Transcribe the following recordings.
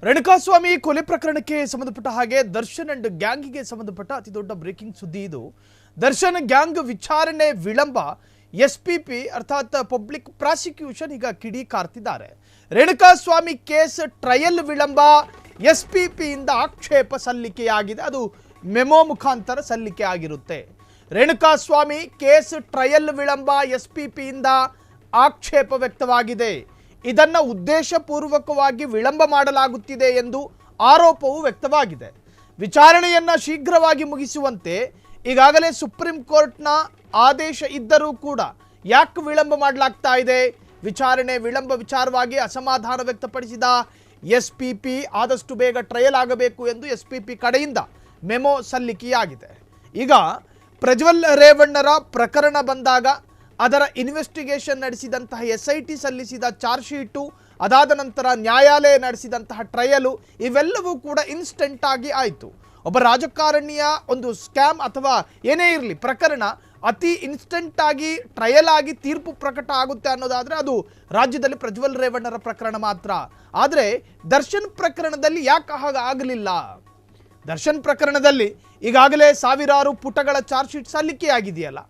ರೇಣುಕಾಸ್ವಾಮಿ ಕೊಲೆ ಪ್ರಕರಣಕ್ಕೆ ಸಂಬಂಧಪಟ್ಟ ಹಾಗೆ ದರ್ಶನ್ ಅಂಡ್ ಗ್ಯಾಂಗ್ಗೆ ಸಂಬಂಧಪಟ್ಟ ಅತಿ ದೊಡ್ಡ ಬ್ರೇಕಿಂಗ್ ಸುದ್ದಿ ಇದು. ದರ್ಶನ್ ಗ್ಯಾಂಗ್ ವಿಚಾರಣೆ ವಿಳಂಬ, ಎಸ್ಪಿಪಿ ಅರ್ಥಾತ್ ಪಬ್ಲಿಕ್ ಪ್ರಾಸಿಕ್ಯೂಷನ್ ಈಗ ಕಿಡಿ ಕಾರ್ತಿದ್ದಾರೆ. ರೇಣುಕಾಸ್ವಾಮಿ ಕೇಸ್ ಟ್ರಯಲ್ ವಿಳಂಬ, ಎಸ್ಪಿಪಿ ಇಂದ ಆಕ್ಷೇಪ ಸಲ್ಲಿಕೆಯಾಗಿದೆ. ಅದು ಮೆಮೊ ಮುಖಾಂತರ ಸಲ್ಲಿಕೆ ಆಗಿರುತ್ತೆ. ರೇಣುಕಾಸ್ವಾಮಿ ಕೇಸ್ ಟ್ರಯಲ್ ವಿಳಂಬ, ಎಸ್ಪಿಪಿ ಇಂದ ಆಕ್ಷೇಪ ವ್ಯಕ್ತವಾಗಿದೆ. ಇದನ್ನು ಉದ್ದೇಶಪೂರ್ವಕವಾಗಿ ವಿಳಂಬ ಮಾಡಲಾಗುತ್ತಿದೆ ಎಂದು ಆರೋಪವು ವ್ಯಕ್ತವಾಗಿದೆ. ವಿಚಾರಣೆಯನ್ನು ಶೀಘ್ರವಾಗಿ ಮುಗಿಸುವಂತೆ ಈಗಾಗಲೇ ಸುಪ್ರೀಂ ಕೋರ್ಟ್ನ ಆದೇಶ ಇದ್ದರೂ ಕೂಡ ಯಾಕೆ ವಿಳಂಬ ಮಾಡಲಾಗ್ತಾ ಇದೆ? ವಿಚಾರಣೆ ವಿಳಂಬ ವಿಚಾರವಾಗಿ ಅಸಮಾಧಾನ ವ್ಯಕ್ತಪಡಿಸಿದ ಎಸ್ಪಿಪಿ ಆದಷ್ಟು ಬೇಗ ಟ್ರಯಲ್ ಆಗಬೇಕು ಎಂದು ಎಸ್ಪಿಪಿ ಕಡೆಯಿಂದ ಮೆಮೊ ಸಲ್ಲಿಕೆಯಾಗಿದೆ. ಈಗ ಪ್ರಜ್ವಲ್ ರೇವಣ್ಣರ ಪ್ರಕರಣ ಬಂದಾಗ ಅದರ ಇನ್ವೆಸ್ಟಿಗೇಷನ್ ನಡೆಸಿದಂತಹ SIT ಸಲ್ಲಿಸಿದ ಚಾರ್ಜ್ ಶೀಟು, ಅದಾದ ನಂತರ ನ್ಯಾಯಾಲಯ ನಡೆಸಿದಂತಹ ಟ್ರಯಲು ಇವೆಲ್ಲವೂ ಕೂಡ ಇನ್ಸ್ಟೆಂಟ್ ಆಗಿ ಆಯಿತು. ಒಬ್ಬ ರಾಜಕಾರಣಿಯ ಒಂದು ಸ್ಕ್ಯಾಮ್ ಅಥವಾ ಏನೇ ಇರಲಿ ಪ್ರಕರಣ ಅತಿ ಇನ್ಸ್ಟೆಂಟ್ ಆಗಿ ಟ್ರಯಲ್ ಆಗಿ ತೀರ್ಪು ಪ್ರಕಟ ಆಗುತ್ತೆ ಅನ್ನೋದಾದರೆ ಅದು ರಾಜ್ಯದಲ್ಲಿ ಪ್ರಜ್ವಲ್ ರೇವಣ್ಣರ ಪ್ರಕರಣ ಮಾತ್ರ. ಆದರೆ ದರ್ಶನ್ ಪ್ರಕರಣದಲ್ಲಿ ಯಾಕೆ ಹಾಗಾಗಲಿಲ್ಲ? ದರ್ಶನ್ ಪ್ರಕರಣದಲ್ಲಿ ಈಗಾಗಲೇ ಸಾವಿರಾರು ಪುಟಗಳ ಚಾರ್ಜ್ ಶೀಟ್ ಸಲ್ಲಿಕೆಯಾಗಿದೆಯಲ್ಲ.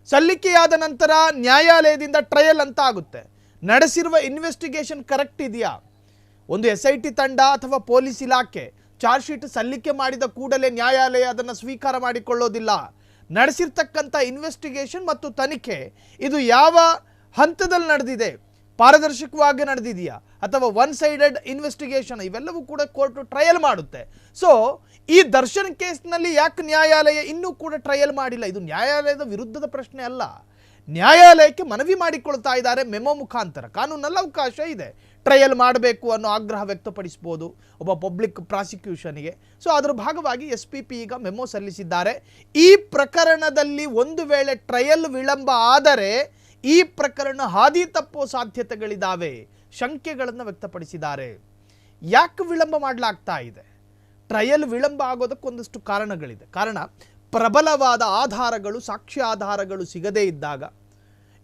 ಸಲ್ಲಿಕೆಯಾದ ನಂತರ ನ್ಯಾಯಾಲಯದಿಂದ ಟ್ರಯಲ್ ಅಂತ ಆಗುತ್ತೆ. ನಡೆಸಿರುವ ಇನ್ವೆಸ್ಟಿಗೇಷನ್ ಕರೆಕ್ಟ್ ಇದೆಯಾ? ಒಂದು SIT ತಂಡ ಅಥವಾ ಪೊಲೀಸ್ ಇಲಾಖೆ ಚಾರ್ಜ್ ಶೀಟ್ ಸಲ್ಲಿಕೆ ಮಾಡಿದ ಕೂಡಲೇ ನ್ಯಾಯಾಲಯ ಅದನ್ನು ಸ್ವೀಕಾರ ಮಾಡಿಕೊಳ್ಳೋದಿಲ್ಲ. ನಡೆಸಿರ್ತಕ್ಕಂಥ ಇನ್ವೆಸ್ಟಿಗೇಷನ್ ಮತ್ತು ತನಿಖೆ ಇದು ಯಾವ ಹಂತದಲ್ಲಿ ನಡೆದಿದೆ, ಪಾರದರ್ಶಕವಾಗಿ ನಡೆದಿದೆಯಾ ಅಥವಾ ಒನ್ ಸೈಡೆಡ್ ಇನ್ವೆಸ್ಟಿಗೇಷನ್, ಇವೆಲ್ಲವೂ ಕೂಡ ಕೋರ್ಟ್ ಟ್ರಯಲ್ ಮಾಡುತ್ತೆ. ಸೊ ಈ ದರ್ಶನ್ ಕೇಸ್ನಲ್ಲಿ ಯಾಕೆ ನ್ಯಾಯಾಲಯ ಇನ್ನೂ ಕೂಡ ಟ್ರಯಲ್ ಮಾಡಿಲ್ಲ? ಇದು ನ್ಯಾಯಾಲಯದ ವಿರುದ್ಧದ ಪ್ರಶ್ನೆ ಅಲ್ಲ. ನ್ಯಾಯಾಲಯಕ್ಕೆ ಮನವಿ ಮಾಡಿಕೊಳ್ತಾ ಇದ್ದಾರೆ ಮೆಮೊ ಮುಖಾಂತರ. ಕಾನೂನಲ್ಲಿ ಅವಕಾಶ ಇದೆ, ಟ್ರಯಲ್ ಮಾಡಬೇಕು ಅನ್ನೋ ಆಗ್ರಹ ವ್ಯಕ್ತಪಡಿಸ್ಬೋದು ಒಬ್ಬ ಪಬ್ಲಿಕ್ ಪ್ರಾಸಿಕ್ಯೂಷನ್ಗೆ. ಸೊ ಅದರ ಭಾಗವಾಗಿ SPP ಈಗ ಮೆಮೊ ಸಲ್ಲಿಸಿದ್ದಾರೆ. ಈ ಪ್ರಕರಣದಲ್ಲಿ ಒಂದು ವೇಳೆ ಟ್ರಯಲ್ ವಿಳಂಬ ಆದರೆ ಈ ಪ್ರಕರಣ ಹಾದಿ ತಪ್ಪೋ ಸಾಧ್ಯತೆಗಳಿದ್ದಾವೆ, ಶಂಕೆಗಳನ್ನು ವ್ಯಕ್ತಪಡಿಸಿದ್ದಾರೆ. ಯಾಕೆ ವಿಳಂಬ ಮಾಡಲಾಗ್ತಾ ಇದೆ? ಟ್ರಯಲ್ ವಿಳಂಬ ಆಗೋದಕ್ಕೊಂದಷ್ಟು ಕಾರಣಗಳಿದೆ. ಕಾರಣ, ಪ್ರಬಲವಾದ ಆಧಾರಗಳು, ಸಾಕ್ಷ್ಯ ಆಧಾರಗಳು ಸಿಗದೇ ಇದ್ದಾಗ,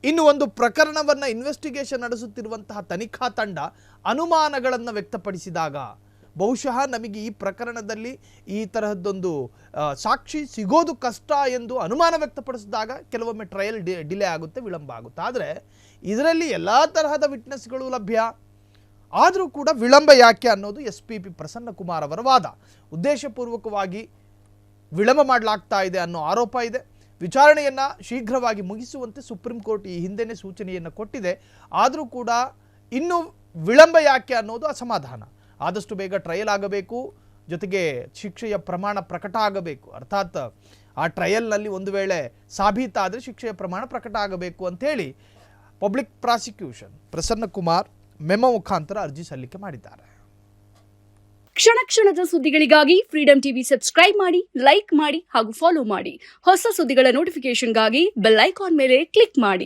ಇನ್ನು ಒಂದು ಪ್ರಕರಣವನ್ನು ಇನ್ವೆಸ್ಟಿಗೇಷನ್ ನಡೆಸುತ್ತಿರುವಂತಹ ತನಿಖಾ ತಂಡ ಅನುಮಾನಗಳನ್ನು ವ್ಯಕ್ತಪಡಿಸಿದಾಗ, ಬಹುಶಃ ನಮಗೆ ಈ ಪ್ರಕರಣದಲ್ಲಿ ಈ ತರಹದ್ದೊಂದು ಸಾಕ್ಷಿ ಸಿಗೋದು ಕಷ್ಟ ಎಂದು ಅನುಮಾನ ವ್ಯಕ್ತಪಡಿಸಿದಾಗ ಕೆಲವೊಮ್ಮೆ ಟ್ರಯಲ್ ಡಿಲೇ ಆಗುತ್ತೆ, ವಿಳಂಬ ಆಗುತ್ತೆ. ಆದರೆ ಇದರಲ್ಲಿ ಎಲ್ಲ ತರಹದ ವಿಟ್ನೆಸ್ಗಳು ಲಭ್ಯ, ಆದರೂ ಕೂಡ ವಿಳಂಬ ಯಾಕೆ ಅನ್ನೋದು SPP ಪ್ರಸನ್ನ ಕುಮಾರ್ ಅವರ ವಾದ. ಉದ್ದೇಶಪೂರ್ವಕವಾಗಿ ವಿಳಂಬ ಮಾಡಲಾಗ್ತಾ ಇದೆ ಅನ್ನೋ ಆರೋಪ ಇದೆ. ವಿಚಾರಣೆಯನ್ನು ಶೀಘ್ರವಾಗಿ ಮುಗಿಸುವಂತೆ ಸುಪ್ರೀಂ ಕೋರ್ಟ್ ಈ ಹಿಂದೆನೇ ಸೂಚನೆಯನ್ನು ಕೊಟ್ಟಿದೆ. ಆದರೂ ಕೂಡ ಇನ್ನೂ ವಿಳಂಬ ಯಾಕೆ ಅನ್ನೋದು ಅಸಮಾಧಾನ. ಆದಷ್ಟು ಬೇಗ ಟ್ರಯಲ್ ಆಗಬೇಕು, ಜೊತೆಗೆ ಶಿಕ್ಷೆಯ ಪ್ರಮಾಣ ಪ್ರಕಟ ಆಗಬೇಕು. ಅರ್ಥಾತ್ ಆ ಟ್ರಯಲ್ನಲ್ಲಿ ಒಂದು ವೇಳೆ ಸಾಬೀತಾದರೆ ಶಿಕ್ಷೆಯ ಪ್ರಮಾಣ ಪ್ರಕಟ ಆಗಬೇಕು ಅಂಥೇಳಿ public prosecution Prasanna Kumar memo ಮುಖಾಂತರ ಅರ್ಜಿ ಸಲ್ಲಿಕೆ ಮಾಡಿದ್ದಾರೆ. ಕ್ಷಣ ಕ್ಷಣದ ಸುದ್ದಿಗಳಿಗಾಗಿ ಫ್ರೀಡಂ ಟಿವಿ ಸಬ್ಸ್ಕ್ರೈಬ್ ಮಾಡಿ, ಲೈಕ್ ಮಾಡಿ ಹಾಗೂ ಫಾಲೋ ಮಾಡಿ. ಹೊಸ ಸುದ್ದಿಗಳ ನೋಟಿಫಿಕೇಶನ್ಗಾಗಿ ಬೆಲ್ ಐಕಾನ್ ಮೇಲೆ ಕ್ಲಿಕ್ ಮಾಡಿ.